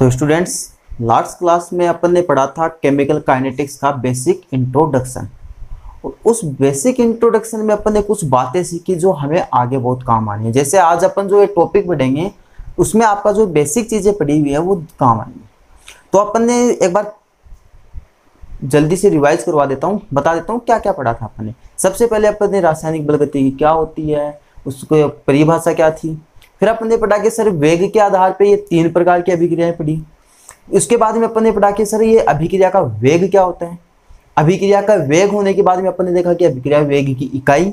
तो students, last class में अपन ने पढ़ा था केमिकल काइनेटिक्स का बेसिक इंट्रोडक्शन। और उस बेसिक इंट्रोडक्शन में अपन ने कुछ बातें सीखी जो हमें आगे बहुत काम आनी है। जैसे आज अपन जो ये टॉपिक पढ़ेंगे उसमें आपका जो बेसिक चीज़ें पढ़ी हुई है वो काम आएंगी। तो अपन ने एक बार जल्दी से रिवाइज करवा देता हूँ, बता देता हूँ क्या क्या पढ़ा था अपन ने। सबसे पहले अपन ने रासायनिक बलगति क्या होती है, उसको परिभाषा क्या थी। फिर अपन ने पढ़ा कि सर वेग के आधार पे ये 3 प्रकार की अभिक्रियाएं पढ़ी। उसके बाद में अपन ने पढ़ा कि सर ये अभिक्रिया का वेग क्या होता है। अभिक्रिया का वेग होने के बाद में अपन ने देखा कि अभिक्रिया वेग की इकाई,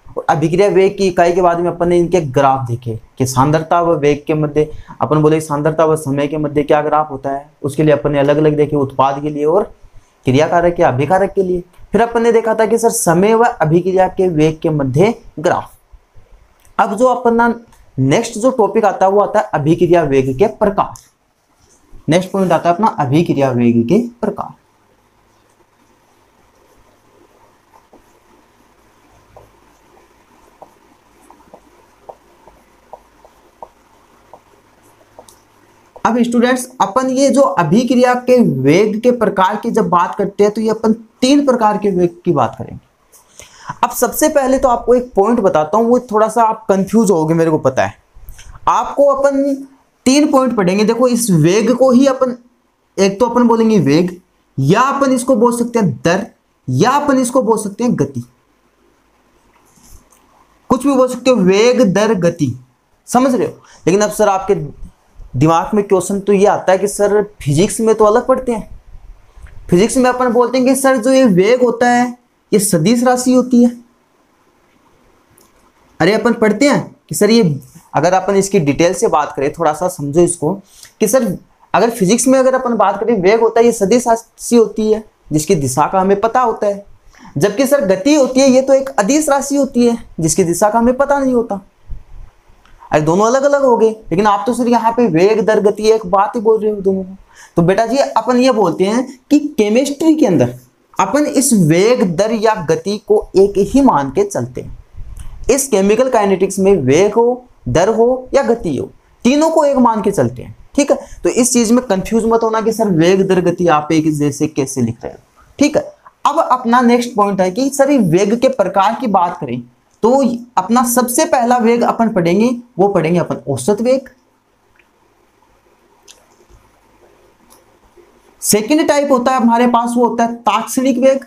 और अभिक्रिया वेग की इकाई के बाद में अपन ने इनके ग्राफ देखे कि सांद्रता व वेग के मध्य, अपन बोले सांद्रता व समय के मध्य क्या ग्राफ होता है। उसके लिए अपन ने अलग अलग देखे, उत्पाद के लिए और क्रियाकारक या अभिकारक के लिए। फिर अपन ने देखा था कि सर समय व अभिक्रिया के वेग के मध्य ग्राफ। अब जो अपना नेक्स्ट जो टॉपिक आता है वो आता है अभिक्रिया वेग के प्रकार। नेक्स्ट पॉइंट आता है अपना अभिक्रिया वेग के प्रकार। अब स्टूडेंट्स, अपन ये जो अभिक्रिया के वेग के प्रकार की जब बात करते हैं तो ये अपन 3 प्रकार के वेग की बात करेंगे। अब सबसे पहले तो आपको एक पॉइंट बताता हूं, वो थोड़ा सा आप कंफ्यूज होगे, मेरे को पता है। आपको अपन 3 पॉइंट पढ़ेंगे। देखो, इस वेग को ही अपन, एक तो अपन बोलेंगे वेग, या अपन इसको बोल सकते हैं दर, या अपन इसको बोल सकते हैं गति। कुछ भी बोल सकते हो, वेग दर गति, समझ रहे हो। लेकिन अब सर आपके दिमाग में क्वेश्चन तो ये आता है कि सर फिजिक्स में तो अलग पढ़ते हैं। फिजिक्स में अपन बोलते हैं कि सर जो ये वेग होता है ये सदिश राशि होती है। अरे अपन पढ़ते हैं कि सर ये, अगर अपन इसकी डिटेल से बात करें, थोड़ा सा समझो इसको, कि सर अगर फिजिक्स में अगर अपन बात करें, वेग होता है ये सदिश राशि होती है जिसकी दिशा का हमें पता होता है। जबकि सर गति होती है ये तो एक अदिश राशि होती है जिसकी दिशा का हमें पता नहीं होता। अरे दोनों अलग अलग हो गए, लेकिन आप तो सर यहाँ पे वेग दर गति एक बात ही बोल रहे हो दोनों को। तो बेटा जी, अपन ये बोलते हैं कि केमिस्ट्री के अंदर अपन इस वेग दर या गति को एक ही मान के चलते हैं। इस केमिकल काइनेटिक्स में वेग हो, दर हो या गति हो, तीनों को एक मान के चलते हैं। ठीक है, तो इस चीज में कंफ्यूज मत होना कि सर वेग दर गति आप एक जैसे कैसे लिख रहे हो। ठीक है, अब अपना नेक्स्ट पॉइंट है कि सर वेग के प्रकार की बात करें तो अपना सबसे पहला वेग अपन पढ़ेंगे, वो पढ़ेंगे अपन औसत वेग। सेकेंड टाइप होता है हमारे पास, वो होता है तात्क्षणिक वेग।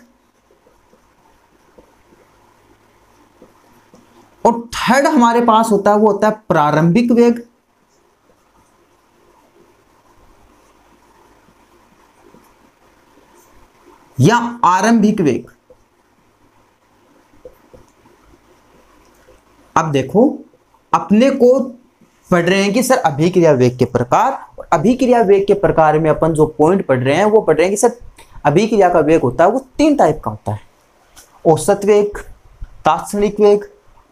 और थर्ड हमारे पास होता है वो होता है प्रारंभिक वेग। या आरंभिक वेग। अब देखो, अपने को पढ़ रहे हैं कि सर अभिक्रिया वेग के प्रकार, और अभिक्रिया वेग के प्रकार में अपन जो पॉइंट पढ़ रहे हैं वो पढ़ रहे हैं कि सर अभिक्रिया का वेग होता है वो 3 टाइप का होता है, औसत वेग, तात्क्षणिक वेग,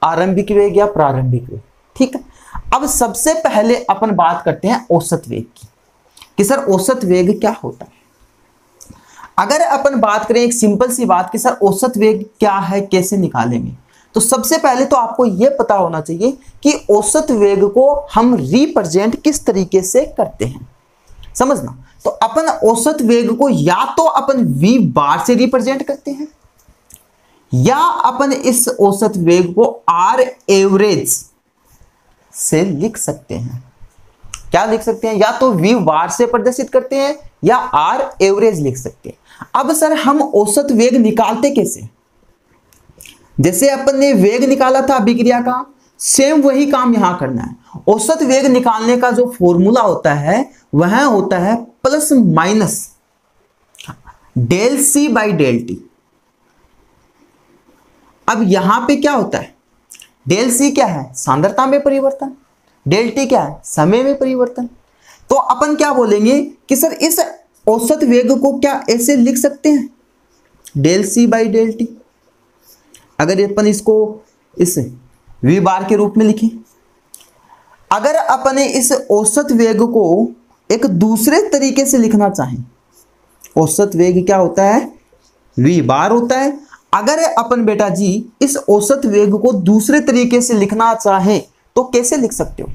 आरंभिक वेग या प्रारंभिक वेग। ठीक है, अब सबसे पहले अपन बात करते हैं औसत वेग की, कि सर औसत वेग क्या होता है। अगर अपन बात करें एक सिंपल सी बात कि सर औसत वेग क्या है, कैसे निकालेंगे, तो सबसे पहले तो आपको यह पता होना चाहिए कि औसत वेग को हम रिप्रेजेंट किस तरीके से करते हैं, समझना। तो अपन औसत वेग को या तो अपन v बार से रिप्रेजेंट करते हैं, या अपन इस औसत वेग को r एवरेज से लिख सकते हैं। क्या लिख सकते हैं, या तो v बार से प्रदर्शित करते हैं या r एवरेज लिख सकते हैं। अब सर हम औसत वेग निकालते कैसे। जैसे अपन ने वेग निकाला था अभिक्रिया का, सेम वही काम यहां करना है। औसत वेग निकालने का जो फॉर्मूला होता है वह होता है plus minus del C by del T. अब यहां पे क्या होता है, डेल सी क्या है, सांद्रता में परिवर्तन, डेल टी क्या है, समय में परिवर्तन। तो अपन क्या बोलेंगे कि सर इस औसत वेग को क्या ऐसे लिख सकते हैं, del C by del T. अगर अपन इसको इस v बार के रूप में लिखें, अगर अपने इस औसत वेग को एक दूसरे तरीके से लिखना चाहें, औसत वेग क्या होता है, v बार होता है। अगर अपन बेटा जी इस औसत वेग को दूसरे तरीके से लिखना चाहें तो कैसे लिख सकते हो।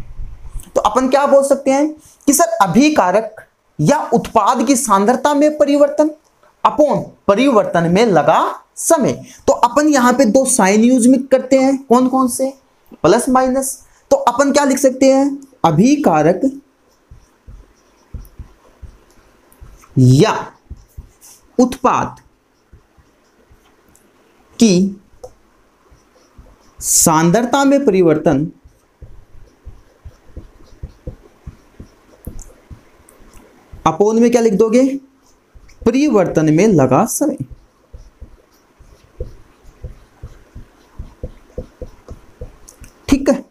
तो अपन क्या बोल सकते हैं कि सर अभिकारक या उत्पाद की सांद्रता में परिवर्तन अपॉन परिवर्तन में लगा समय। तो अपन यहां पे दो साइन यूज में करते हैं, कौन कौन से, प्लस माइनस। तो अपन क्या लिख सकते हैं, अभिकारक या उत्पाद की सांद्रता में परिवर्तन अपोन में क्या लिख दोगे, परिवर्तन में लगा समय। ठीक है,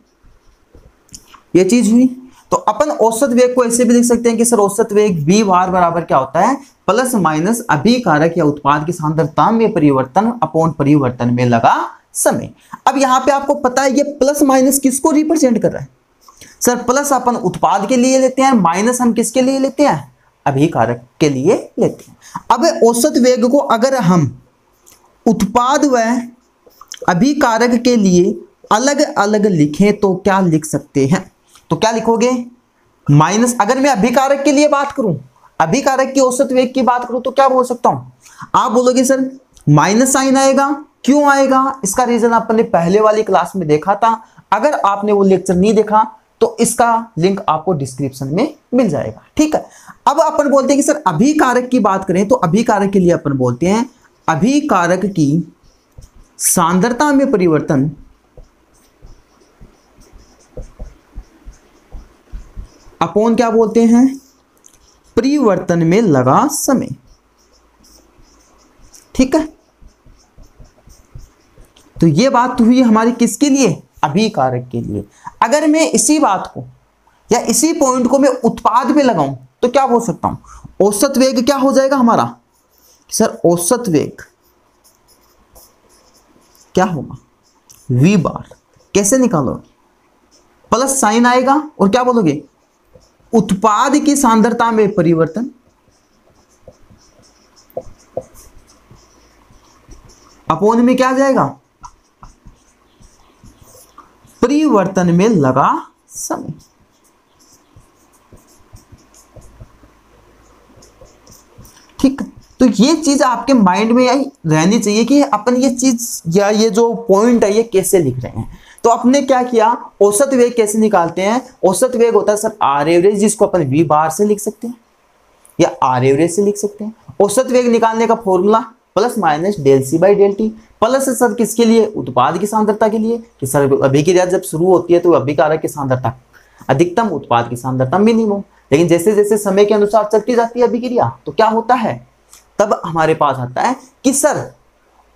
ये चीज हुई। तो अपन औसत वेग को ऐसे भी लिख सकते हैं कि सर औसत वेग v बार बराबर क्या होता है, प्लस माइनस अभिकारक या उत्पाद की सांद्रता में परिवर्तन अपोन परिवर्तन में लगा समय। अब यहां पे आपको पता है ये प्लस माइनस किसको रिप्रेजेंट कर रहा है, सर प्लस अपन उत्पाद के लिए लेते हैं, माइनस हम किसके लिए लेते हैं, अभिकारक के लिए लेते हैं। अब औसत वेग को अगर हम उत्पाद व अभिकारक के लिए अलग अलग लिखें तो क्या लिख सकते हैं, तो क्या लिखोगे, माइनस, अगर मैं अभिकारक के लिए बात करूं, अभिकारक की औसत वेग की बात करूं तो क्या बोल सकता हूं, आप बोलोगे सर माइनस साइन आएगा, क्यों आएगा, इसका रीजन आपने पहले वाली क्लास में देखा था। अगर आपने वो लेक्चर नहीं देखा तो इसका लिंक आपको डिस्क्रिप्शन में मिल जाएगा। ठीक है, अब अपन बोलते हैं कि सर अभिकारक की बात करें तो अभिकारक के लिए अपन बोलते हैं अभिकारक की सांद्रता में परिवर्तन अपोन क्या बोलते हैं, परिवर्तन में लगा समय। ठीक है, तो ये बात हुई हमारी किसके लिए, अभिकारक के लिए। अगर मैं इसी बात को या इसी पॉइंट को मैं उत्पाद पे लगाऊं तो क्या बोल सकता हूं, औसत वेग क्या हो जाएगा हमारा, सर औसत वेग क्या होगा, v बार। कैसे निकालोगे, प्लस साइन आएगा और क्या बोलोगे, उत्पाद की सांद्रता में परिवर्तन अपोन में क्या आ जाएगा, परिवर्तन में लगा समय। ठीक, तो ये चीज आपके माइंड में रहनी चाहिए कि अपन ये चीज या ये जो पॉइंट है ये कैसे लिख रहे हैं। तो आपने क्या किया, औसत वेग कैसे निकालते हैं, औसत वेग होता है सर आर एवरेज, जिसको अपन v बार से लिख सकते हैं या आर एवरेज से लिख सकते हैं। औसत वेग निकालने का formula plus minus del C by del T. Plus sir किसके लिए, उत्पाद की सांद्रता के लिए, कि सर अभिक्रिया जब शुरू होती है तो अभिकारक की सांद्रता अधिकतम, उत्पाद की सांद्रता मिनिमम। लेकिन जैसे जैसे समय के अनुसार चलती जाती है अभिक्रिया तो क्या होता है, तब हमारे पास आता है कि सर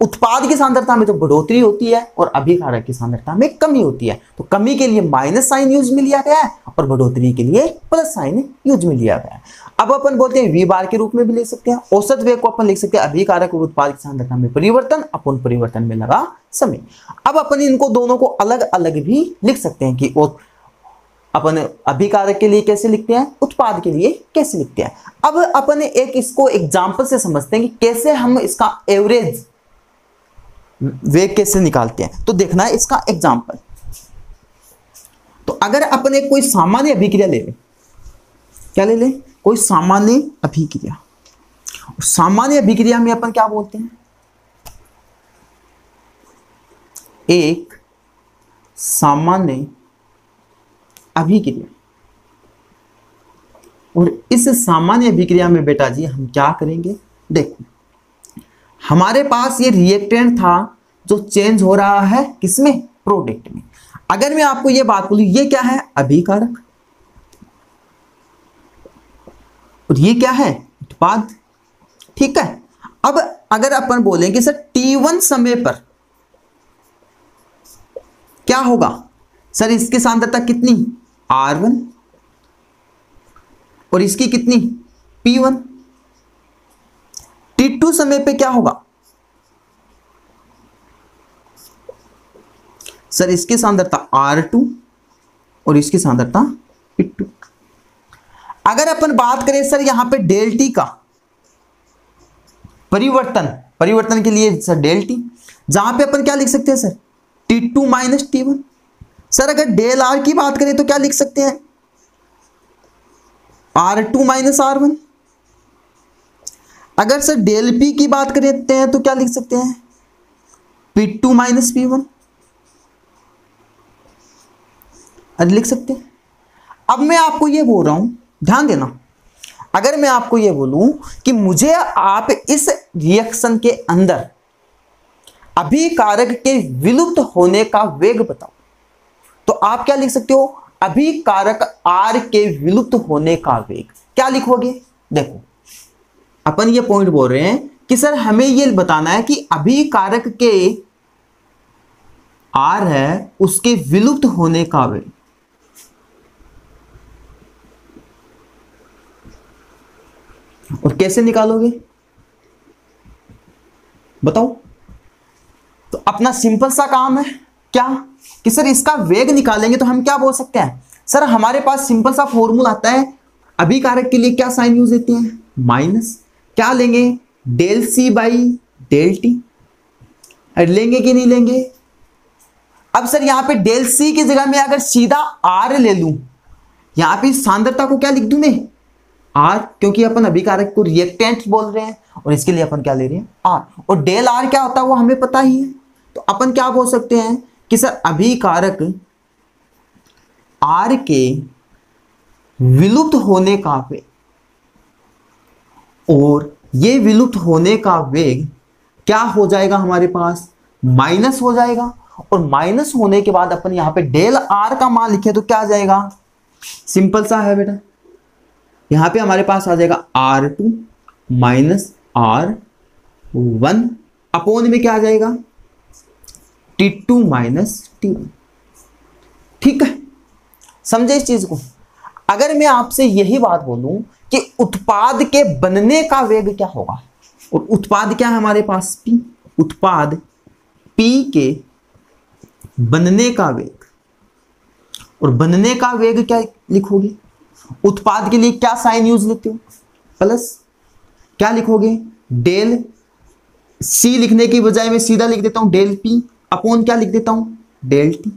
उत्पाद की सांद्रता में तो बढ़ोतरी होती है और अभिकारक की सांद्रता में कमी होती है। तो कमी के लिए माइनस साइन यूज में लिया गया है और बढ़ोतरी के लिए प्लस साइन यूज में लिया गया है। अब अपन बोलते हैं v बार के रूप में भी लिख सकते हैं। औसत वेग को अपन लिख सकते हैं अभिकारक और उत्पाद की सांद्रता में परिवर्तन अपन परिवर्तन में लगा समय। अब अपन इनको दोनों को अलग अलग भी लिख सकते हैं कि अपन अभिकारक के लिए कैसे लिखते हैं, उत्पाद के लिए कैसे लिखते हैं। अब अपन एक इसको एग्जाम्पल से समझते हैं कि कैसे हम इसका एवरेज वेग कैसे निकालते हैं। तो देखना है इसका एग्जाम्पल। तो अगर अपन एक कोई सामान्य अभिक्रिया ले लें, क्या ले लें, कोई सामान्य अभिक्रिया। सामान्य अभिक्रिया में अपन क्या बोलते हैं, एक सामान्य अभिक्रिया। और इस सामान्य अभिक्रिया में बेटा जी हम क्या करेंगे, देखो हमारे पास ये रिएक्टेंट था जो चेंज हो रहा है किसमें, प्रोडक्ट में। अगर मैं आपको ये बात बोलूं ये क्या है, अभिकारक, और ये क्या है, उत्पाद। ठीक है, अब अगर अपन बोलेंगे सर t1 समय पर क्या होगा, सर इसकी सांद्रता कितनी R1 और इसकी कितनी P1। t2 समय पे क्या होगा, सर इसकी सांद्रता R2 और इसकी सांद्रता P2। अगर अपन बात करें सर यहां पे डेल टी का परिवर्तन के लिए सर डेल टी, जहां पे अपन क्या लिख सकते हैं sir T2 minus T1। Sir अगर डेल आर की बात करें तो क्या लिख सकते हैं, R2 माइनस R1। अगर सर डेल P की बात करते हैं तो क्या लिख सकते हैं, P2 माइनस P1 लिख सकते हैं। अब मैं आपको ये बोल रहा हूं, ध्यान देना, अगर मैं आपको ये बोलूं कि मुझे आप इस रिएक्शन के अंदर अभिकारक के विलुप्त होने का वेग बताओ, तो आप क्या लिख सकते हो, अभिकारक R के विलुप्त होने का वेग क्या लिखोगे। देखो अपन ये पॉइंट बोल रहे हैं कि सर हमें ये बताना है कि अभिकारक के R है उसके विलुप्त होने का वेग। और कैसे निकालोगे बताओ। तो अपना सिंपल सा काम है क्या कि सर इसका वेग निकालेंगे, तो हम क्या बोल सकते हैं, सर हमारे पास सिंपल सा फॉर्मूला आता है, अभिकारक के लिए क्या साइन यूज देते हैं, माइनस, क्या लेंगे, del C by del T, लेंगे कि नहीं लेंगे। अब सर यहां पे डेल सी की जगह में अगर सीधा आर ले लूं, यहां पे सांद्रता को क्या लिख दूं मैं, आर, क्योंकि अपन अभिकारक को रिएक्टेंट बोल रहे हैं और इसके लिए अपन क्या ले रहे हैं, आर, और डेल आर क्या होता है वो हमें पता ही है। तो अपन क्या बोल सकते हैं कि सर अभिकारक आर के विलुप्त होने का वेग, और ये विलुप्त होने का वेग क्या हो जाएगा हमारे पास, माइनस हो जाएगा। और माइनस होने के बाद अपन यहां पे डेल आर का मान लिखे तो क्या आ जाएगा, सिंपल सा है बेटा, यहां पे हमारे पास आ जाएगा R2 माइनस R1 अपोन में क्या आ जाएगा, T2 माइनस T1। ठीक है, समझे इस चीज को। अगर मैं आपसे यही बात बोलूं कि उत्पाद के बनने का वेग क्या होगा, और उत्पाद क्या है हमारे पास, P, उत्पाद P के बनने का वेग, और बनने का वेग क्या लिखोगे, उत्पाद के लिए क्या साइन यूज लेते हो, प्लस, क्या लिखोगे, डेल सी लिखने की बजाय मैं सीधा लिख देता हूं डेल पी अपोन क्या लिख देता हूं, डेल टी।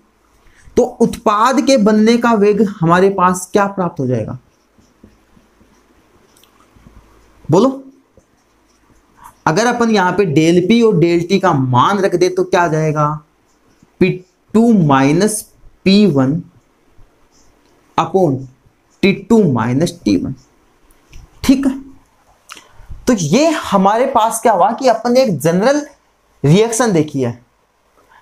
तो उत्पाद के बनने का वेग हमारे पास क्या प्राप्त हो जाएगा, बोलो। अगर अपन यहां पे डेल पी और डेल टी का मान रख दे तो क्या आ जाएगा, P2 minus P1 upon T2 minus T1। ठीक है, तो ये हमारे पास क्या हुआ कि अपन ने एक जनरल रिएक्शन देखी है।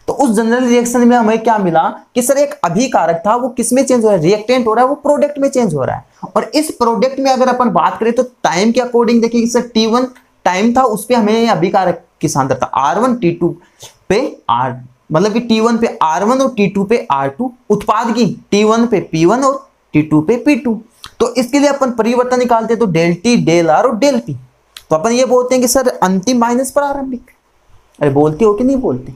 तो उस जनरल रिएक्शन में हमें क्या मिला कि सर एक अभिकारक था, वो किस में चेंज हो रहा है, रिएक्टेंट हो रहा है, वो प्रोडक्ट में चेंज हो रहा है। और इस प्रोडक्ट में अगर अपन बात करें तो टाइम के अकॉर्डिंग देखिए कि सर T1 टाइम था, उस पर हमें अभिकारक की सांद्रता R1 T2 पे R, मतलब कि T1 पे R1 और T2 पे R2, उत्पाद की T1 पे P1 और T2 पे P2। तो इसके लिए अपन परिवर्तन निकालते हैं तो डेल टी, डेल आर और डेल पी। तो अपन ये बोलते हैं कि सर अंतिम माइनस प्रारंभिक। अरे बोलते हो कि नहीं बोलते।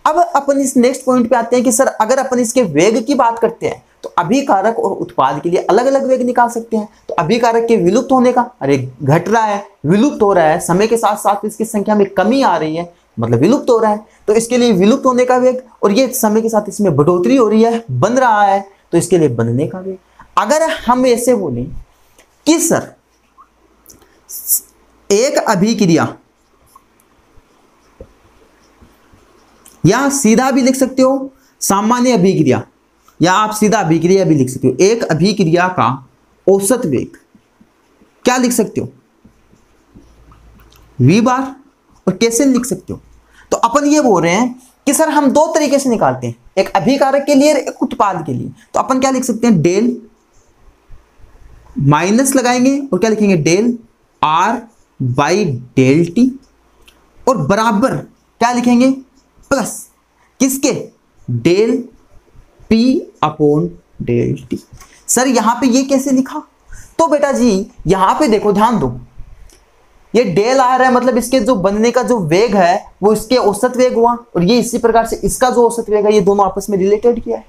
अब अपन इस नेक्स्ट पॉइंट पे आते हैं कि सर अगर अपन इसके वेग की बात करते हैं तो अभिकारक और उत्पाद के लिए अलग अलग वेग निकाल सकते हैं। तो अभिकारक के विलुप्त होने का, अरे घट रहा है, विलुप्त हो रहा है, समय के साथ साथ इसकी संख्या में कमी आ रही है, मतलब विलुप्त हो रहा है, तो इसके लिए विलुप्त होने का वेग, और ये समय के साथ इसमें बढ़ोतरी हो रही है, बन रहा है, तो इसके लिए बनने का वेग। अगर हम ऐसे बोलें कि सर एक अभिक्रिया, या सीधा भी लिख सकते हो सामान्य अभिक्रिया, या आप सीधा अभिक्रिया भी लिख सकते हो, एक अभिक्रिया का औसत वेग क्या लिख सकते हो, v बार। और कैसे लिख सकते हो, तो अपन ये बोल रहे हैं कि सर हम दो तरीके से निकालते हैं, एक अभिकारक के लिए और एक उत्पाद के लिए। तो अपन क्या लिख सकते हैं, डेल माइनस लगाएंगे और क्या लिखेंगे, del R by del T, और बराबर क्या लिखेंगे, प्लस किसके, del P upon del T. Sir यहां पे ये कैसे लिखा, तो बेटा जी यहां पे देखो, ध्यान दो, ये डेल आ रहा है, मतलब इसके जो बनने का जो वेग है वो इसके औसत वेग हुआ, और ये इसी प्रकार से इसका जो औसत वेग है, ये दोनों आपस में रिलेटेड किया है।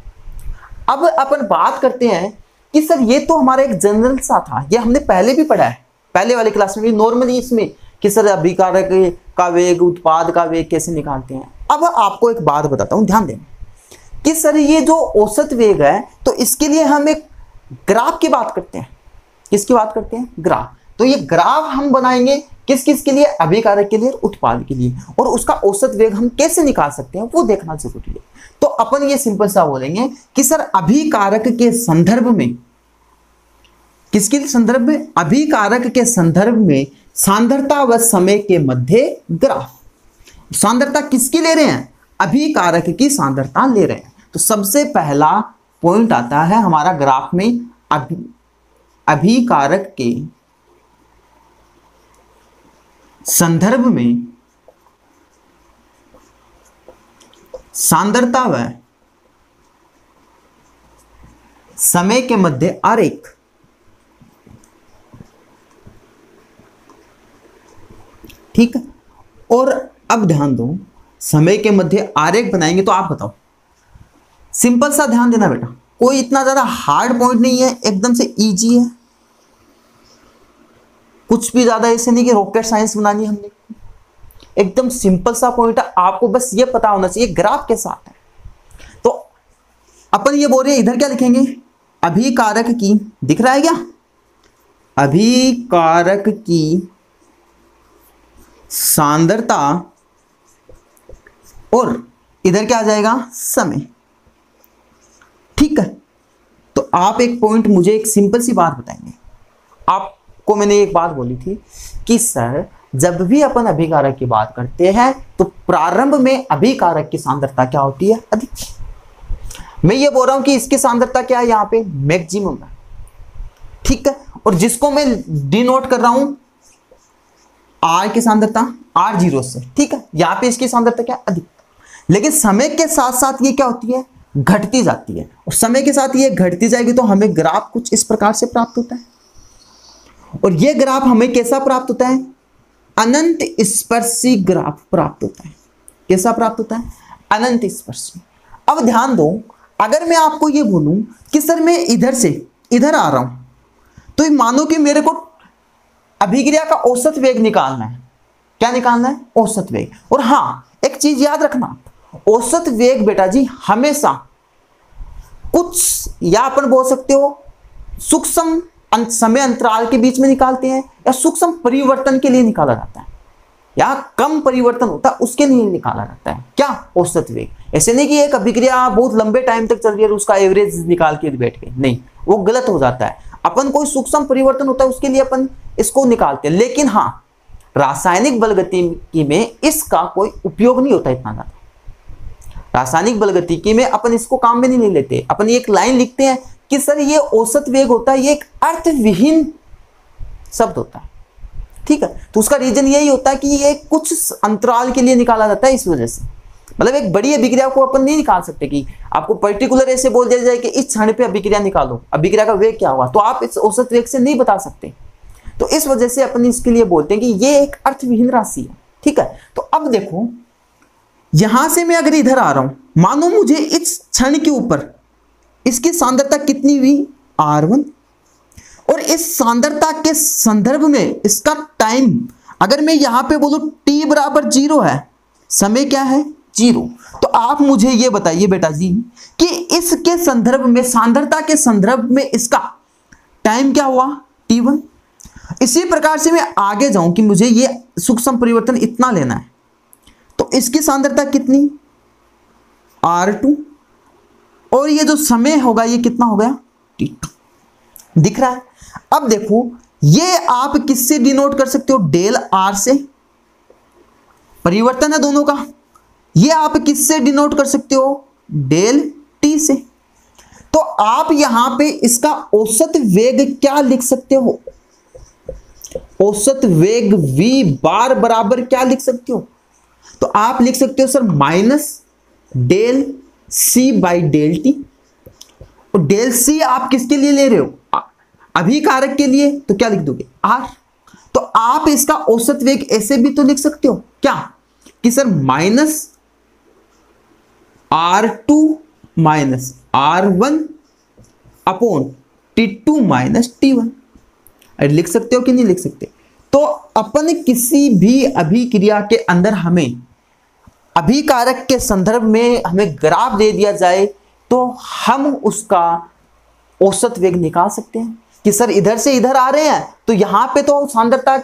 अब अपन बात करते हैं कि सर ये तो हमारा एक जनरल सा था, ये हमने पहले भी पढ़ा है, पहले वाली क्लास में भी नॉर्मली इसमें कि सर अभिकारक का वेग, उत्पाद का वेग कैसे निकालते हैं। अब आपको एक बात बताता हूं, ध्यान दें कि सर ये जो औसत वेग है, तो इसके लिए हम एक ग्राफ की बात करते हैं। किसकी बात करते हैं? ग्राफ। तो ये ग्राफ हम बनाएंगे किस किस के लिए? अभिकारक के लिए, उत्पाद के लिए। और उसका औसत वेग हम कैसे निकाल सकते हैं वो देखना जरूरी है। तो अपन ये सिंपल सा बोलेंगे कि सर अभिकारक के संदर्भ में, किसके संदर्भ में? अभिकारक के संदर्भ में सांद्रता व समय के मध्य ग्राफ। सांद्रता किसकी ले रहे हैं? अभिकारक की सांद्रता ले रहे हैं। तो सबसे पहला पॉइंट आता है हमारा ग्राफ में अभिकारक के संदर्भ में सांद्रता व समय के मध्य आरेख। ठीक है। और अब ध्यान दो, समय के मध्य आरेख बनाएंगे तो आप बताओ, सिंपल सा ध्यान देना बेटा, कोई इतना ज्यादा हार्ड पॉइंट नहीं है, एकदम से इजी है। कुछ भी ज्यादा ऐसे नहीं कि रॉकेट साइंस बनानी है हमने, एकदम सिंपल सा पॉइंट है। आपको बस ये पता होना चाहिए ग्राफ के साथ है। तो अपन ये बोल रहे हैं, इधर क्या लिखेंगे? अभिकारक की, दिख रहा है क्या? अभिकारक की सांद्रता, और इधर क्या आ जाएगा? समय। ठीक है। तो आप एक पॉइंट, मुझे एक सिंपल सी बात बताएंगे। आपको मैंने एक बात बोली थी कि सर जब भी अपन अभिकारक की बात करते हैं तो प्रारंभ में अभिकारक की सांद्रता क्या होती है? अधिक। मैं ये बोल रहा हूं कि इसकी सांद्रता क्या है? यहां पे मैक्सिमम है। ठीक है। और जिसको मैं डिनोट कर रहा हूं आर की सांद्रता, R0 से। ठीक है। यहां पे इसकी सांद्रता क्या? अधिक। लेकिन समय के साथ साथ ये क्या होती है? घटती जाती है। और समय के साथ ये घटती जाएगी तो हमें ग्राफ कुछ इस प्रकार से प्राप्त होता है। और ये ग्राफ हमें कैसा प्राप्त होता है? अनंत स्पर्शी ग्राफ प्राप्त होता है। कैसा प्राप्त होता है? अनंत स्पर्शी। अब ध्यान दो, अगर मैं आपको ये बोलूं कि सर मैं इधर से इधर आ रहा हूं, तो मानो कि मेरे को अभिक्रिया का औसत वेग निकालना है। क्या निकालना है? औसत वेग। और हाँ, एक चीज याद रखना, औसत वेग बेटा जी हमेशा कुछ, या अपन बोल सकते हो सूक्ष्म समय अंतराल के बीच में निकालते हैं, या सूक्ष्म परिवर्तन के लिए निकाला जाता है, या कम परिवर्तन होता है उसके लिए निकाला जाता है। क्या? औसत वेग। ऐसे नहीं कि एक अभिक्रिया बहुत लंबे टाइम तक चल रही है और उसका एवरेज निकाल के बैठ गए, नहीं, वो गलत हो जाता है। अपन कोई सूक्ष्म परिवर्तन होता है उसके लिए अपन इसको निकालते हैं। लेकिन हाँ, रासायनिक बलगतिकी में इसका कोई उपयोग नहीं होता इतना ज्यादा। रासायनिक बलगतिकी में अपन इसको काम में नहीं लेते। अपन एक लाइन लिखते हैं कि सर ये औसत वेग होता है, ये एक अर्थविहीन शब्द होता है। ठीक है। तो उसका रीजन यही होता है कि ये कुछ अंतराल के लिए निकाला जाता है, इस वजह से। मतलब एक बड़ी अभिक्रिया को अपन नहीं निकाल सकते कि आपको पर्टिकुलर ऐसे बोल दिया जाए कि इस क्षण पे अभिक्रिया निकालो, अभिक्रिया का वेग क्या हुआ, तो आप इस औसत वेग से नहीं बता सकते। तो इस वजह से अपन इसके लिए बोलते हैं कि ये एक अर्थविहीन राशि है। ठीक है। तो अब देखो, यहां से मैं अगर इधर आ रहा हूं, मानो मुझे इस क्षण के ऊपर इसकी सांद्रता कितनी हुई? R1। और इस सांद्रता के संदर्भ में इसका टाइम, अगर मैं यहां पे बोलूं t बराबर 0 है, समय क्या है? 0। तो आप मुझे ये बताइए बेटा जी कि इसके संदर्भ में, सांद्रता के संदर्भ में इसका टाइम क्या हुआ? t1। इसी प्रकार से मैं आगे जाऊं कि मुझे ये सूक्ष्म परिवर्तन इतना लेना है, तो इसकी सांद्रता कितनी? R2। और ये जो समय होगा ये कितना हो गया? T2। दिख रहा है? अब देखो, ये आप किससे डिनोट कर सकते हो? डेल R से। परिवर्तन है दोनों का। ये आप किससे डिनोट कर सकते हो? डेल T से। तो आप यहां पे इसका औसत वेग क्या लिख सकते हो? औसत वेग v बार बराबर क्या लिख सकते हो? तो आप लिख सकते हो sir minus del c by del T. और डेल c आप किसके लिए ले रहे हो? अभिकारक के लिए। तो क्या लिख दोगे? r। तो आप इसका औसत वेग ऐसे भी तो लिख सकते हो, क्या कि sir minus R2 minus R1 upon T2 minus T1। लिख सकते हो कि नहीं लिख सकते? तो अपन किसी भी अभिक्रिया के अंदर हमें अभिकारक के संदर्भ में हमें ग्राफ दे दिया जाए तो हम उसका औसत वेग निकाल सकते हैं। कि सर इधर से इधर आ रहे हैं तो यहां पे तो सांद्रता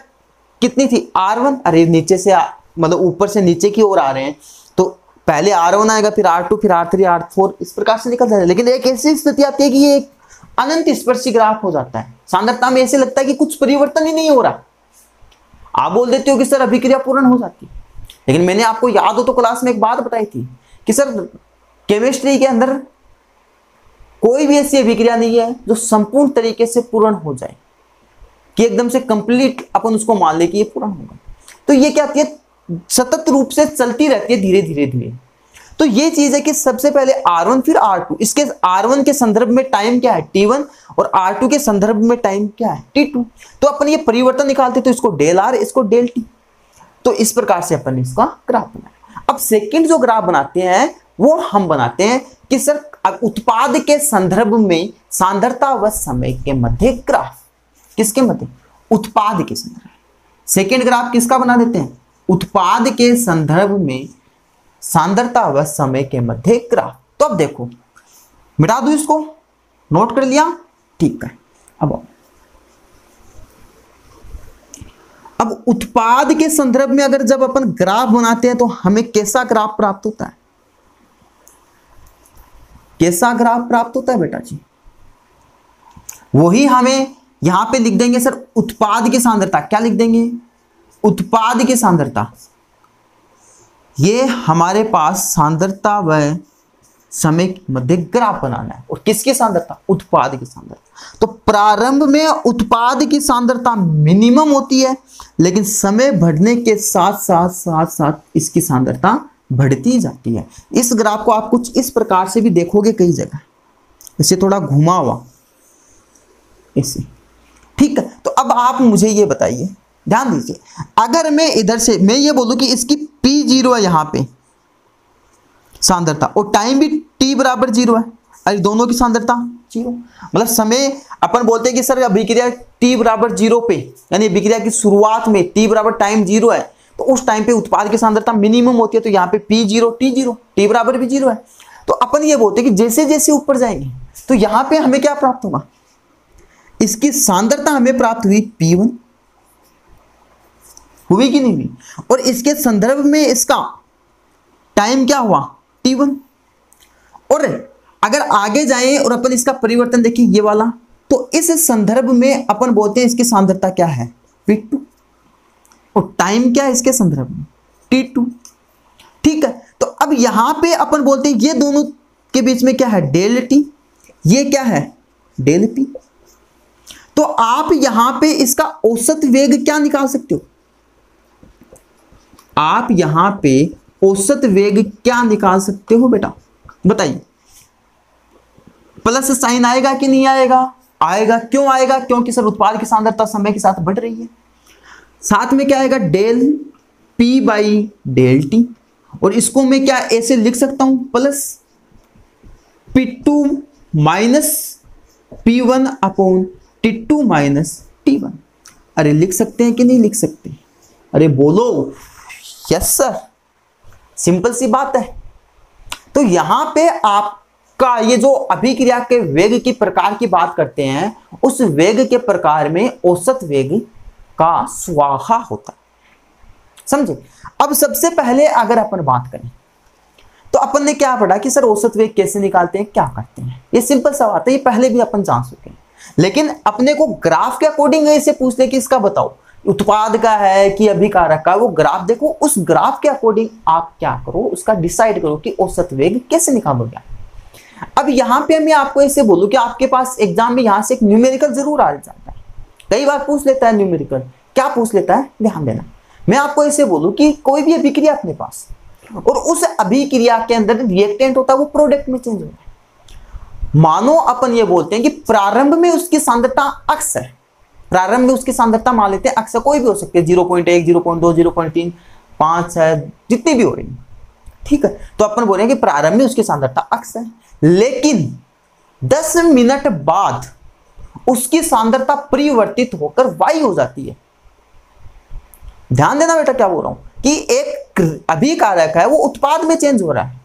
कितनी थी R1, अरे नीचे से मतलब ऊपर से नीचे की ओर आ रहे हैं तो पहले R1 आएगा, फिर R2, फिर R3, R4, इस प्रकार से निकल जाता है। लेकिन एक ऐसी स्थिति आती है कि ये एक अनंत स्पर्शी ग्राफ हो जाता है, सांद्रता में ऐसे लगता है कि कुछ परिवर्तन ही नहीं हो रहा। आप बोल देते हो कि सर अभिक्रिया पूर्ण हो जाती है, लेकिन मैंने आपको याद हो तो क्लास में एक बात बताई थी कि सर केमिस्ट्री के अंदर कोई भी ऐसी अभिक्रिया नहीं है जो संपूर्ण तरीके से पूर्ण हो जाए, कि एकदम से कंप्लीट अपन उसको मान ले कि ये पूर्ण होगा। तो ये क्या आती है, सतत रूप से चलती रहती है, धीरे धीरे धीरे। तो ये चीज है कि सबसे पहले R1 फिर R2, इसके R1 के संदर्भ में टाइम क्या है T1 और R2 के संदर्भ में टाइम क्या है T2। तो अपन ये परिवर्तन निकालते तो इसको डेल R, इसको डेल T। तो इस प्रकार से अपन इसका ग्राफ बनाए। अब सेकंड जो ग्राफ बनाते हैं वो हम बनाते हैं कि सर उत्पाद के संदर्भ में सांद्रता व समय के मध्य ग्राफ, किसके मध्य, उत्पाद के संदर्भ। सेकंड ग्राफ किसका बना देते हैं, उत्पाद के संदर्भ में सांद्रता व समय के मध्य ग्राफ। तो अब देखो, मिटा दूं इसको, नोट कर लिया, ठीक है। अब उत्पाद के संदर्भ में अगर जब अपन ग्राफ बनाते हैं तो हमें कैसा ग्राफ प्राप्त होता है, कैसा ग्राफ प्राप्त होता है बेटा जी, वही हमें यहां पे लिख देंगे सर उत्पाद की सांद्रता। क्या लिख देंगे, उत्पाद की सांद्रता। ये हमारे पास सांद्रता व समय के मध्य ग्राफ बनाना है। और किसकी सांद्रता, उत्पाद की सांद्रता। तो प्रारंभ में उत्पाद की सांद्रता मिनिमम होती है, लेकिन समय बढ़ने के साथ साथ साथ साथ इसकी सांद्रता बढ़ती जाती है। इस ग्राफ को आप कुछ इस प्रकार से भी देखोगे कई जगह, इसे थोड़ा घुमा हुआ इसे, ठीक है। तो अब आप मुझे ये बताइए, ध्यान दीजिए, अगर मैं इधर से मैं ये बोलूं कि इसकी P0 है यहां पे सांद्रता, और टाइम भी T बराबर 0 है, अरे दोनों की सांद्रता 0, मतलब समय अपन बोलते हैं कि सर अभिक्रिया T बराबर 0 पे, यानी अभिक्रिया की शुरुआत में T बराबर टाइम 0 है, तो उस टाइम पे उत्पाद की सांद्रता मिनिमम होती है। तो यहाँ पे P0 T0, T बराबर भी 0 है। तो अपन ये बोलते हैं कि जैसे जैसे ऊपर जाएंगे तो यहाँ पे हमें क्या प्राप्त होगा, इसकी सांद्रता हमें प्राप्त हुई P1, हुई कि नहीं हुई, और इसके संदर्भ में इसका टाइम क्या हुआ T1। और अगर आगे जाएं और अपन इसका परिवर्तन देखें ये वाला, तो इस संदर्भ में अपन बोलते हैं इसकी सांद्रता क्या है P2, और टाइम क्या है इसके संदर्भ में T2, ठीक है। तो अब यहां पे अपन बोलते हैं ये दोनों के बीच में क्या है डेल T, ये क्या है डेल P। तो आप यहां पे इसका औसत वेग क्या निकाल सकते हो, आप यहां पे औसत वेग क्या निकाल सकते हो बेटा, बताइए। प्लस साइन आएगा कि नहीं आएगा, आएगा। क्यों आएगा, क्योंकि सर उत्पाद की सांद्रता समय के साथ बढ़ रही है। साथ में क्या आएगा del P by del T, और इसको मैं क्या ऐसे लिख सकता हूं plus P2 minus P1 upon T2 minus T1। अरे लिख सकते हैं कि नहीं लिख सकते, अरे बोलो यस सर, सिंपल सी बात है। तो यहां पे आपका ये जो अभिक्रिया के वेग की प्रकार की बात करते हैं, उस वेग के प्रकार में औसत वेग का स्वाहा होता है, समझे। अब सबसे पहले अगर अपन बात करें तो अपन ने क्या पढ़ा कि सर औसत वेग कैसे निकालते हैं, क्या करते हैं, ये सिंपल सा बात है, ये पहले भी अपन जान चुके हैं। लेकिन अपने को ग्राफ के अकॉर्डिंग इसे पूछते कि इसका बताओ उत्पाद का है कि अभिकारक का, वो ग्राफ देखो, उस ग्राफ के अकॉर्डिंग आप क्या करो, उसका डिसाइड करो कि औसत वेग कैसे निकालोगे। अब यहां पे मैं आपको ऐसे बोलूं कि आपके पास एग्जाम में यहां से एक न्यूमेरिकल जरूर आ जाता है, कई बार पूछ लेता है न्यूमेरिकल। क्या पूछ लेता है, ध्यान देना। मैं आपको ऐसे बोलूं कि कोई भी अभिक्रिया अपने पास, और उस अभिक्रिया के अंदर रिएक्टेंट होता है, वो प्रोडक्ट में चेंज होता है। मानो अपन ये बोलते हैं कि प्रारंभ में उसकी सांद्रता अक्स है, प्रारंभ में उसकी सांद्रता मान लेते हैं अक्स, कोई भी हो सकती है 0.1, 0.2, 0.3, 5 है, जितनी भी हो रही है, ठीक है। तो अपन बोल रहे हैं कि प्रारंभ में उसकी सांद्रता अक्स है, लेकिन 10 मिनट बाद उसकी सांद्रता परिवर्तित होकर वाई हो जाती है। ध्यान देना बेटा क्या बोल रहा हूं कि एक अभिकारक है, वो उत्पाद में चेंज हो रहा है,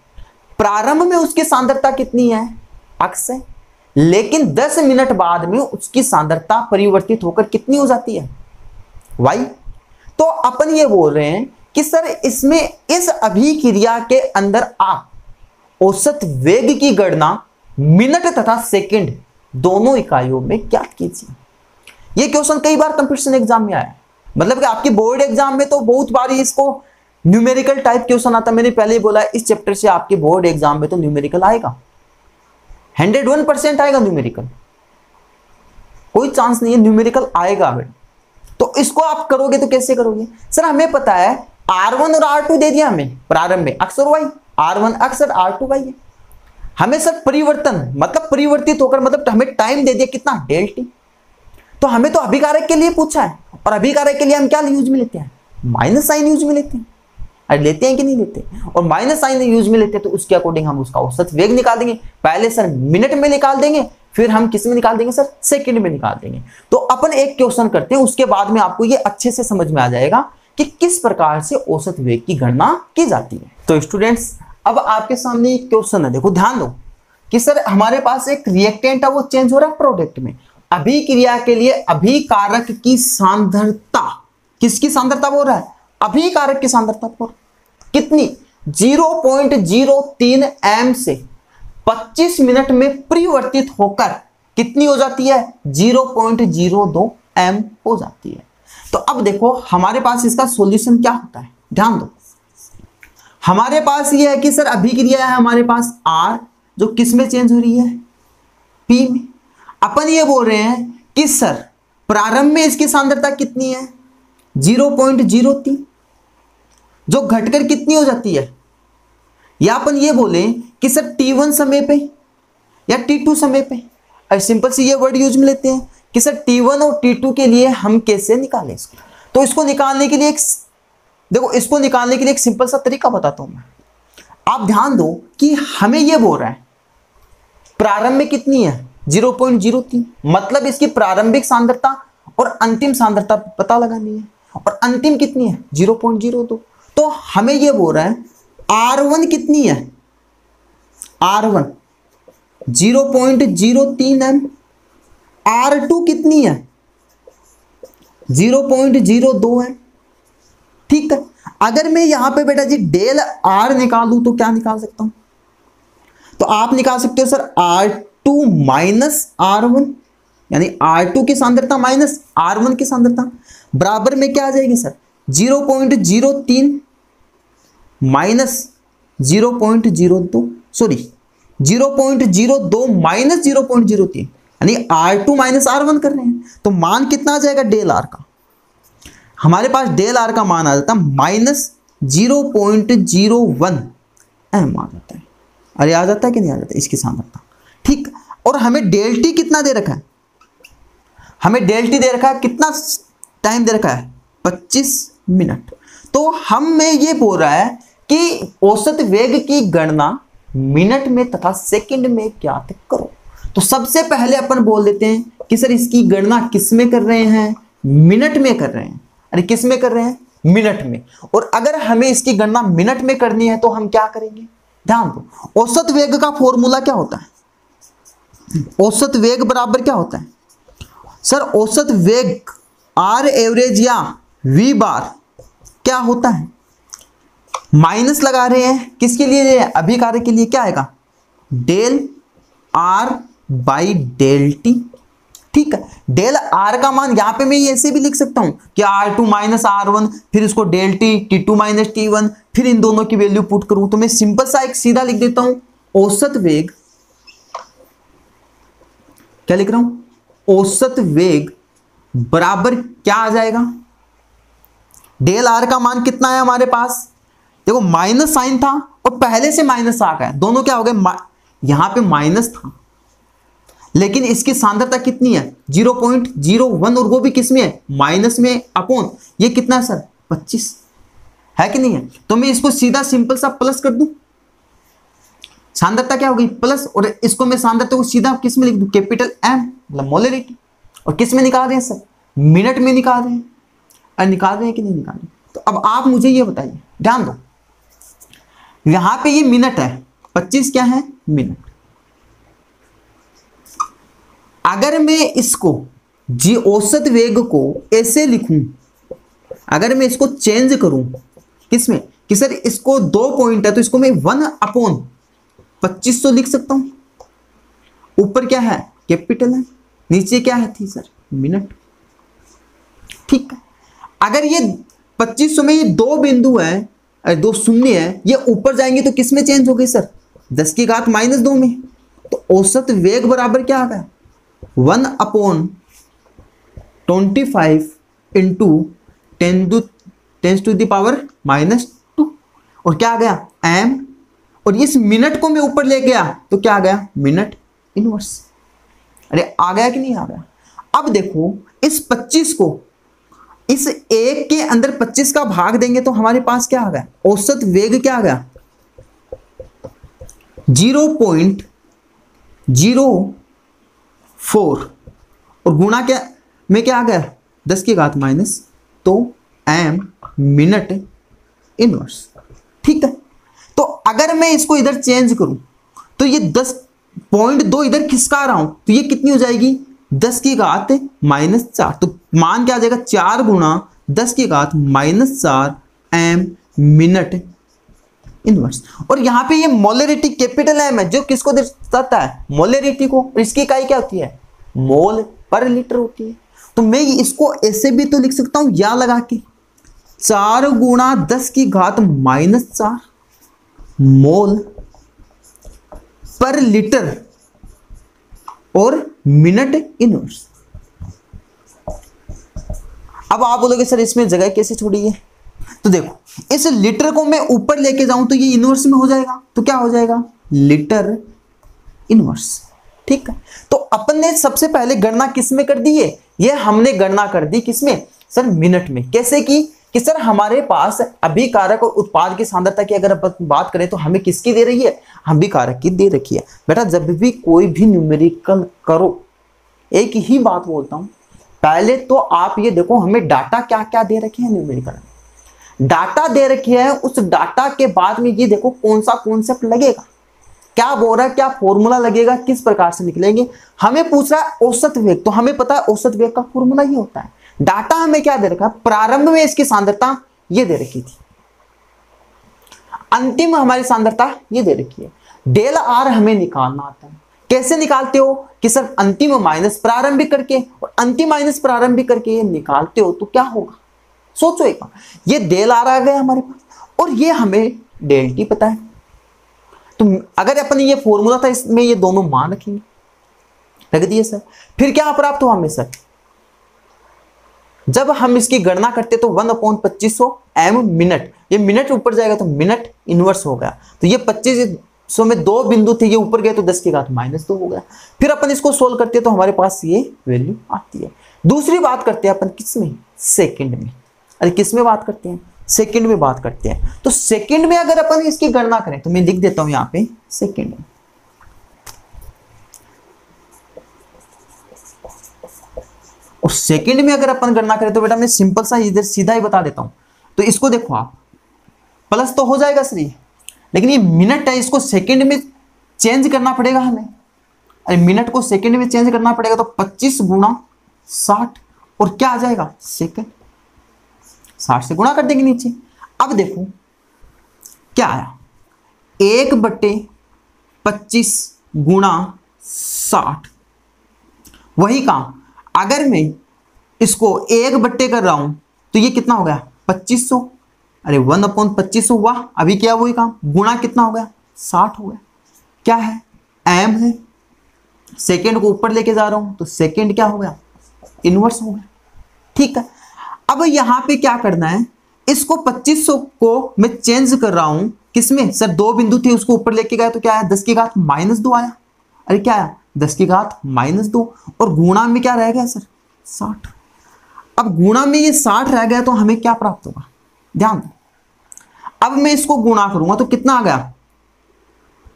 प्रारंभ में उसकी सांद्रता कितनी है अक्स है, लेकिन 10 मिनट बाद में उसकी सांद्रता परिवर्तित होकर कितनी हो जाती है, y। तो अपन ये बोल रहे हैं कि सर इसमें इस अभिक्रिया के अंदर आप औसत वेग की गणना मिनट तथा सेकंड दोनों इकाइयों में क्या कीजिए। ये क्वेश्चन कई बार कंपटीशन एग्जाम में आया है, मतलब कि आपकी बोर्ड एग्जाम में तो बहुत बार इसको न्यूमेरिकल टाइप क्वेश्चन आता है। मैंने पहले ही बोला इस चैप्टर से आपके बोर्ड एग्जाम में तो न्यूमेरिकल आएगा, 101% आएगा न्यूमेरिकल, कोई चांस नहीं है, न्यूमेरिकल आएगा। तो इसको आप करोगे तो कैसे करोगे, सर हमें पता है R1 और R2 दे दिया हमें प्रारंभ में, अक्स और y, R1 अक्स और R2 y है। हमें सर परिवर्तन मतलब परिवर्तित होकर मतलब हमें टाइम दे दिया कितना, डेल्टी। तो हमें तो अभिकारक के लिए पूछा है, और अभिकारक के लिए हम क्या यूज में लेते हैं, माइनस साइन यूज में लेते हैं। अरे लेते हैं कि नहीं लेते, और माइनस साइन यूज में लेते हैं तो उसके अकॉर्डिंग हम उसका औसत वेग निकाल देंगे। पहले सर मिनट में निकाल देंगे, फिर हम किस में निकाल देंगे सर, सेकंड में निकाल देंगे। तो अपन एक क्वेश्चन करते हैं, उसके बाद में आपको ये अच्छे से समझ में आ जाएगा कि किस प्रकार से औसत वेग की गणना की जाती है। तो स्टूडेंट्स अब आपके सामने एक क्वेश्चन है, देखो ध्यान दो कि सर हमारे पास एक रिएक्टेंट है वो चेंज हो रहा है प्रोडक्ट में। अभिक्रिया के लिए अभिकारक की सांद्रता, किसकी सांद्रता बोल रहा है, अभिकारक की सांद्रता बोल कितनी, 0.03 m से 25 मिनट में परिवर्तित होकर कितनी हो जाती है, 0.02 m हो जाती है। तो अब देखो हमारे पास इसका सॉल्यूशन क्या होता है, ध्यान दो। हमारे पास ये है कि सर अभिक्रिया है हमारे पास R जो किस में चेंज हो रही है, P में। अपन ये बोल रहे हैं कि सर प्रारंभ में इसकी सांद्रता कितनी है, 0.03, जो घटकर कितनी हो जाती है, या अपन ये बोले कि सर T1 समय पे या T2 समय पे। अब सिंपल सी ये वर्ड यूज में लेते हैं कि सर T1 और T2 के लिए हम कैसे निकालें इसको। तो इसको निकालने के लिए एक देखो, इसको निकालने के लिए एक सिंपल सा तरीका बताता हूं मैं। आप ध्यान दो कि हमें ये बोल रहा है प्रारंभ में कितनी है, 0.03, मतलब इसकी प्रारंभिक सांद्रता और अंतिम सांद्रता पता लगानी है, और अंतिम कितनी है 0.02। तो हमें ये बोल रहा है R1 कितनी है, R1 0.03 m, R2 कितनी है 0.02 m। ठीक है, अगर मैं यहां पे बेटा जी डेल R निकालूं तो क्या निकाल सकता हूं, तो आप निकाल सकते हो सर R2 माइनस R1, यानी R2 की सांद्रता माइनस R1 की सांद्रता बराबर में क्या आ जाएगी सर, 0.03 माइनस 0.02 सॉरी 0.02 माइनस 0.03, यानी R2 माइनस R1 कर रहे हैं। तो मान कितना आ जाएगा डेल R का, हमारे पास डेल R का मान आ जाता है माइनस 0.01 m आ जाता है। अरे आ जाता है कि नहीं आ जाता इसकी सांद्रता, ठीक। और हमें डेल टी कितना दे रखा है, हमें डेल टी दे रखा है कितना टाइम दे रखा है, 25 मिनट। तो हमें ये बोल रहा है कि औसत वेग की गणना मिनट में तथा सेकंड में ज्ञात करो। तो सबसे पहले अपन बोल देते हैं कि सर इसकी गणना किस में कर रहे हैं, मिनट में कर रहे हैं। अरे किस में कर रहे हैं, मिनट में। और अगर हमें इसकी गणना मिनट में करनी है तो हम क्या करेंगे, ध्यान दो। औसत वेग का फॉर्मूला क्या होता है, औसत वेग बराबर क्या होता है सर, औसत वेग आर एवरेज या वी बार क्या होता है, माइनस लगा रहे हैं किसके लिए, अभिकारक के लिए, क्या आएगा del R by del T. ठीक है, डेल आर का मान यहां पे मैं ऐसे भी लिख सकता हूं कि R2 माइनस R1, फिर इसको del T, T2 minus T1, फिर इन दोनों की वैल्यू पुट करूं तो मैं सिंपल सा एक सीधा लिख देता हूं, औसत वेग, क्या लिख रहा हूं, औसत वेग बराबर क्या आ जाएगा, डेल आर का मान कितना है हमारे पास, देखो माइनस साइन था और पहले से माइनस आ गया, दोनों क्या हो गए, यहां पे माइनस था लेकिन इसकी सांद्रता कितनी है 0.01, और वो भी किस में है, माइनस में, अपॉन ये कितना है सर 25 है कि नहीं है। तो मैं इसको सीधा सिंपल सा प्लस कर दूं, सांद्रता क्या हो गई प्लस, और इसको मैं सांद्रता को सीधा किस में लिख दूं, कैपिटल M, मतलब मोलरिटी। और किस में निकाल रहे हैं सर, मिनट में निकाल रहे हैं, और निकाल रहे हैं कि नहीं निकाल रहे। तो अब आप मुझे ये बताइए, ध्यान दो, यहां पे ये मिनट है, 25 क्या है मिनट, अगर मैं इसको जी औसत वेग को ऐसे लिखूं, अगर मैं इसको चेंज करूं किसमें कि सर इसको 2 पॉइंट है तो इसको मैं 1/2500 लिख सकता हूं। ऊपर क्या है कैपिटल है, नीचे क्या है थी सर मिनट। ठीक है, अगर ये 2500 में ये 2 बिंदु है, 2 शून्य है, ये ऊपर जाएंगे तो किस में चेंज हो गई सर 10 की घात -2 में। तो औसत वेग बराबर क्या आ गया 1/25 इंटू 10 टू द पावर -2 और क्या आ गया m, और इस मिनट को मैं ऊपर ले गया तो क्या आ गया मिनट इनवर्स। अरे आ गया कि नहीं आ गया। अब देखो इस 25 को इस एक के अंदर 25 का भाग देंगे तो हमारे पास क्या आ गया औसत वेग क्या आ गया 0.04 और गुणा क्या में क्या आ गया 10 की घात माइनस तो m मिनट इनवर्स। ठीक है, तो अगर मैं इसको इधर चेंज करूं तो ये 10.2 इधर खिसका रहा हूं तो ये कितनी हो जाएगी 10 की घात -4। तो मान क्या आ जाएगा 4 गुणा 10 की घात -4 m मिनट इनवर्स। और यहाँ पे ये मोलरिटी कैपिटल एम है जो किसको दर्शाता है मोलरिटी को, और इसकी इकाई क्या होती है मोल पर लीटर होती है। तो मैं इसको ऐसे भी तो लिख सकता हूं या लगा के 4 गुणा 10 की घात -4 मोल पर लीटर और मिनट इनवर्स। अब आप बोलोगे सर इसमें जगह कैसे छोड़ी है, तो देखो इस लीटर को मैं ऊपर लेके जाऊं तो ये इनवर्स में हो जाएगा, तो क्या हो जाएगा लीटर इनवर्स। ठीक है, तो अपन ने सबसे पहले गणना किस में कर दी है, ये हमने गणना कर दी किसमें सर मिनट में। कैसे की कि सर हमारे पास अभिकारक और उत्पाद की सांद्रता की अगर अपन बात करें तो हमें किसकी दे रही है अभिकारक की दे रखी है। बेटा जब भी कोई भी न्यूमेरिकल करो एक ही बात बोलता हूं, पहले तो आप ये देखो हमें डाटा क्या क्या दे रखे हैं न्यूमेरिकल डाटा दे रखी है, उस डाटा के बाद में ये देखो कौन सा कॉन्सेप्ट लगेगा, क्या बोल रहा है, क्या फॉर्मूला लगेगा, किस प्रकार से निकलेंगे। हमें पूछ रहा है औसत वेग, तो हमें पता है औसत वेग का फॉर्मूला ही होता है। डाटा हमें क्या दे रखा है प्रारंभ में इसकी सांद्रता ये दे रखी थी, अंतिम हमारी सांद्रता ये दे रखी है। डेल आर हमें निकालना आता है। कैसे निकालते हो कि सर अंतिम माइनस प्रारंभिक करके और अंतिम माइनस प्रारंभिक करके ये निकालते हो तो क्या होगा सोचो एक बार। ये डेल आर आ गया हमारे पास और ये हमें डेल टी पता है, तो अगर अपन ये फॉर्मूला था इसमें ये दोनों मान रखेंगे, रख दिए सर। फिर क्या प्राप्त हुआ हमें सर, जब हम इसकी गणना करते तो 1/2500 m मिनट, ये मिनट ऊपर जाएगा तो मिनट इनवर्स हो गया। तो ये 2500 में 2 बिंदु थे, ये ऊपर गए तो 10 की घात -2 हो गया। फिर अपन इसको सोल्व करते हैं तो हमारे पास ये वैल्यू आती है। दूसरी बात करते हैं अपन किसमें सेकंड में। अरे किस में बात करते हैं सेकंड में बात करते हैं। तो सेकंड में अगर अपन इसकी गणना करें तो मैं लिख देता हूं यहां पे सेकंड में। और सेकंड में अगर अपन गणना करें तो बेटा मैं सिंपल सा इधर सीधा ही बता देता हूं। तो इसको देखो आप प्लस तो हो जाएगा सर ये, लेकिन ये मिनट है इसको सेकंड में चेंज करना पड़ेगा हमें। अरे मिनट को सेकंड में चेंज करना पड़ेगा तो 25 गुणा 60 और क्या आ जाएगा सेकंड, 60 से गुणा कर देंगे नीचे। अब देखो क्या आया 1/25 गुणा 60, वही काम अगर मैं इसको 1 कर रहा हूं तो ये कितना हो गया 2500। अरे 1/2500 हुआ, अभी क्या वही काम गुणा कितना हो गया 60 हो गया। क्या है m है, सेकंड को ऊपर लेके जा रहा हूं तो सेकंड क्या हो गया इनवर्स हो गया। ठीक है, अब यहां पे क्या करना है, इसको 2500 को मैं चेंज कर रहा हूं किसमें सर 2 बिंदु थे उसको ऊपर लेके गया तो क्या आया 10 की घात -2 आया। अरे क्या आया 10 की घात -2 और गुणा में क्या रह गया सर 60। अब गुणा में ये 60 रह गया तो हमें क्या प्राप्त होगा ध्यान दो। अब मैं इसको गुणा करूंगा तो कितना आ गया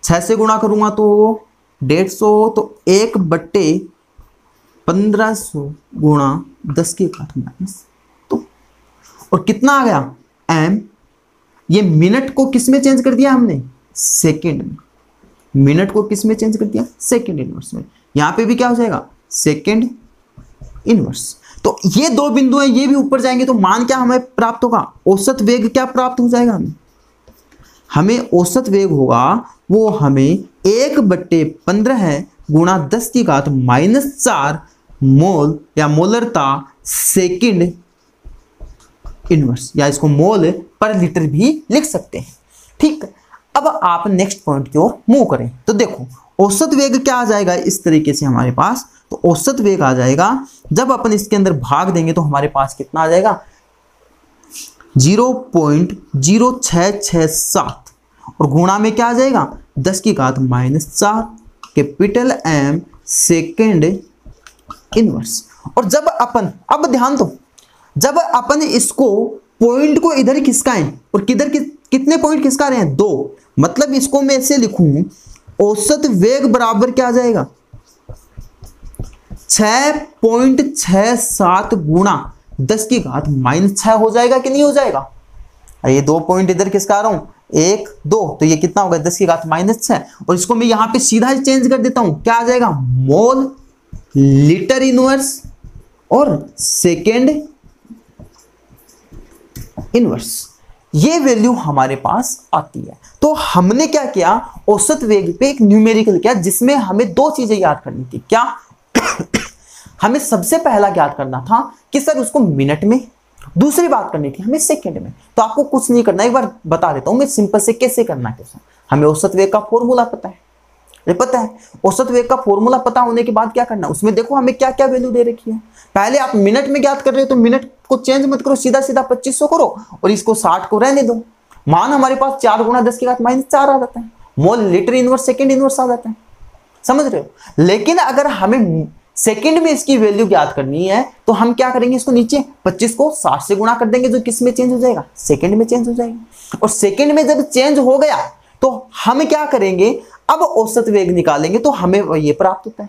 6 से गुणा करूंगा तो 150, तो 1/1500 गुणा 10 की घात -2 और कितना आ गया m। ये मिनट को किस में चेंज कर दिया हमने सेकंड में, मिनट को किस में चेंज कर दिया सेकंड इनवर्स में। यहां पे भी क्या हो जाएगा सेकेंड इनवर्स। तो ये दो बिंदु हैं, ये भी ऊपर जाएंगे तो मान क्या हमें प्राप्त होगा, औसत वेग क्या प्राप्त हो जाएगा हमें औसत वेग होगा वो हमें 1/15 है गुणा 10⁻⁻⁴ मोल या मोलरता सेकंड इनवर्स, या इसको मोल पर लीटर भी लिख सकते हैं। ठीक, अब आप नेक्स्ट पॉइंट की ओर मूव करें तो देखो औसत वेग क्या आ जाएगा इस तरीके से हमारे पास। तो औसत वेग आ जाएगा जब अपन इसके अंदर भाग देंगे तो हमारे पास कितना आ जाएगा 0.0667 और गुणा में क्या आ जाएगा 10⁻⁻⁴ कैपिटल M सेकेंड इनवर्स। और जब अपन, अब ध्यान दो, जब अपन इसको पॉइंट को इधर खिसकाएं और किधर कितने पॉइंट खिसका रहे हैं 2, मतलब इसको मैं ऐसे लिखूं औसत वेग बराबर क्या आ जाएगा 6.67 गुणा 10⁻⁻⁶ हो जाएगा कि नहीं हो जाएगा। ये 2 पॉइंट इधर खिसका रहा हूं 1 2, तो ये कितना होगा 10⁻⁻⁶ और इसको मैं यहां पे सीधा ही चेंज कर देता हूं, क्या आ जाएगा मोल लीटर इनवर्स और सेकेंड इनवर्स। ये वैल्यू हमारे पास आती है। तो हमने क्या किया, औसत वेग पे एक न्यूमेरिकल किया जिसमें हमें 2 चीजें याद करनी थी। क्या हमें सबसे पहला याद करना था कि सर उसको मिनट में, दूसरी बात करनी थी हमें सेकंड में। तो आपको कुछ नहीं करना, एक बार बता देता हूं मैं सिंपल से कैसे करना है। कैसे हमें औसत वेग का फॉर्मूला पता है, ये पता है औसत वेग का फॉर्मूला पता होने के बाद क्या करना, उसमें देखो हमें क्या क्या वैल्यू दे रखी है। पहले आप मिनट में ज्ञात कर रहे हो तो मिनट को चेंज मत करो, सीधा सीधा 2500 करो और इसको 60 को रहने दो। मान हमारे पास 4 गुणा 10⁻⁻⁴ आ जाता है, mole litre inverse second inverse आ जाता है, समझ रहे हो। लेकिन अगर हमें सेकंड में इसकी वैल्यू ज्ञात करनी है तो हम क्या करेंगे, इसको नीचे 25 को 60 से गुणा कर देंगे, जो किस में चेंज हो जाएगा सेकंड में चेंज हो जाएगा। और सेकंड में जब चेंज हो गया तो हम क्या करेंगे, अब औसत वेग निकालेंगे तो हमें ये प्राप्त होता है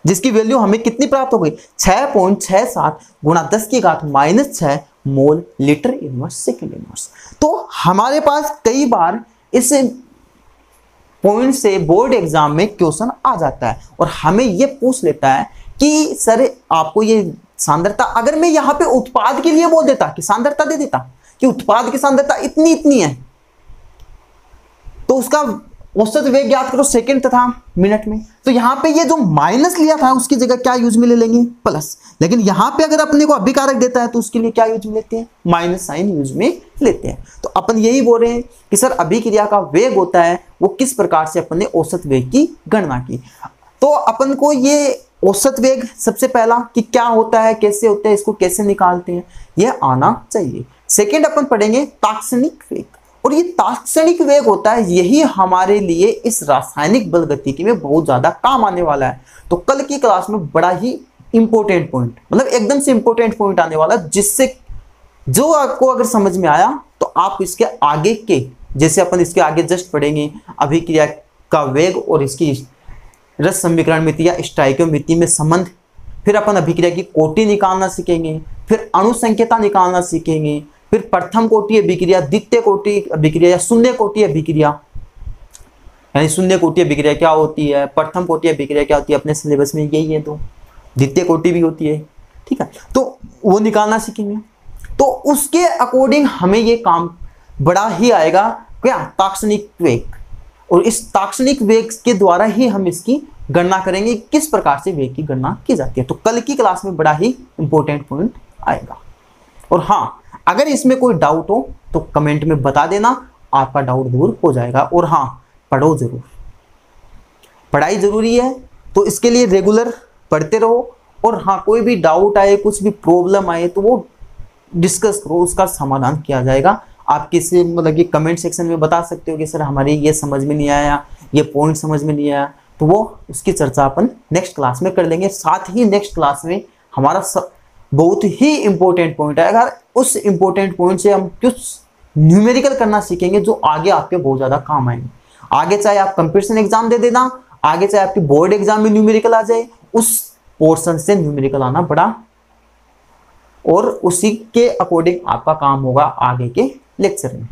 जिसकी वैल्यू हमें कितनी प्राप्त हो गई 6.67 गुणा 10⁻⁻⁶ मोल लीटर इनवर्स सेकंड इनवर्स। तो हमारे पास कई बार इस पॉइंट से बोर्ड एग्जाम में क्वेश्चन आ जाता है और हमें ये पूछ लेता है कि सर आपको ये सांद्रता, अगर मैं यहां पे उत्पाद के लिए बोल देता कि सांद्रता दे देता कि उत्पाद की सांद्रता इतनी इतनी है तो उसका औसत वेग ज्ञात करो सेकंड तथा मिनट में, तो यहां पे ये जो माइनस लिया था उसकी जगह क्या यूज में ले लेंगे प्लस। लेकिन यहां पे अगर अपने को अभिकारक देता है तो उसके लिए क्या यूज में लेते हैं, माइनस साइन यूज में लेते हैं। तो अपन यही बोल रहे हैं कि सर अभिक्रिया का वेग होता है वो किस प्रकार से अपन ने औसत वेग की गणना की। तो अपन को ये औसत वेग सबसे पहला कि क्या होता है, कैसे होता है, इसको कैसे निकालते हैं, यह आना चाहिए। सेकेंड अपन पढ़ेंगे तात्क्षणिक वेग, और ये तात्क्षणिक वेग होता है यही हमारे लिए इस रासायनिक बल गतिकी में बहुत ज्यादा काम आने वाला है। तो कल की क्लास में बड़ा ही इंपॉर्टेंट पॉइंट, मतलब एकदम से इंपॉर्टेंट पॉइंट आने वाला जिससे जो आपको अगर समझ में आया तो आप इसके आगे के, जैसे अपन इसके आगे जस्ट पढ़ेंगे अभिक्रिया का वेग और इसकी रस समीकरण मिति या स्टोइकियोमेट्री में संबंध, फिर अपन अभिक्रिया की कोटि निकालना सीखेंगे, फिर अणुसंख्यता निकालना सीखेंगे, फिर प्रथम कोटि अभिक्रिया, द्वितीय कोटि अभिक्रिया या शून्य कोटि अभिक्रिया, यानी शून्य कोटि अभिक्रिया क्या होती है, प्रथम कोटि अभिक्रिया क्या होती है, अपने सिलेबस में यही है। तो द्वितीय कोटि भी होती है, ठीक है, तो वो निकालना सीखेंगे। तो उसके अकॉर्डिंग हमें ये काम बड़ा ही आएगा क्या, तात्क्षणिक वेग, और इस तात्क्षणिक वेग के द्वारा ही हम इसकी गणना करेंगे किस प्रकार से वेग की गणना की जाती है। तो कल की क्लास में बड़ा ही इंपॉर्टेंट पॉइंट आएगा। और हाँ, अगर इसमें कोई डाउट हो तो कमेंट में बता देना, आपका डाउट दूर हो जाएगा। और हाँ, पढ़ो जरूर, पढ़ाई जरूरी है, तो इसके लिए रेगुलर पढ़ते रहो। और हाँ, कोई भी डाउट आए, कुछ भी प्रॉब्लम आए तो वो डिस्कस करो, उसका समाधान किया जाएगा। आप किसी मतलब कि कमेंट सेक्शन में बता सकते हो कि सर हमारी ये समझ में नहीं आया, ये पॉइंट समझ में नहीं आया, तो वो उसकी चर्चा अपन नेक्स्ट क्लास में कर लेंगे। साथ ही नेक्स्ट क्लास में हमारा बहुत ही इंपॉर्टेंट पॉइंट है, अगर उस इंपॉर्टेंट पॉइंट से हम कुछ न्यूमेरिकल करना सीखेंगे जो आगे आपके बहुत ज्यादा काम आएंगे। आगे चाहे आप कंपटीशन एग्जाम दे देना, आगे चाहे आपकी बोर्ड एग्जाम में न्यूमेरिकल आ जाए, उस पोर्शन से न्यूमेरिकल आना बड़ा, और उसी के अकॉर्डिंग आपका काम होगा आगे के लेक्चर में।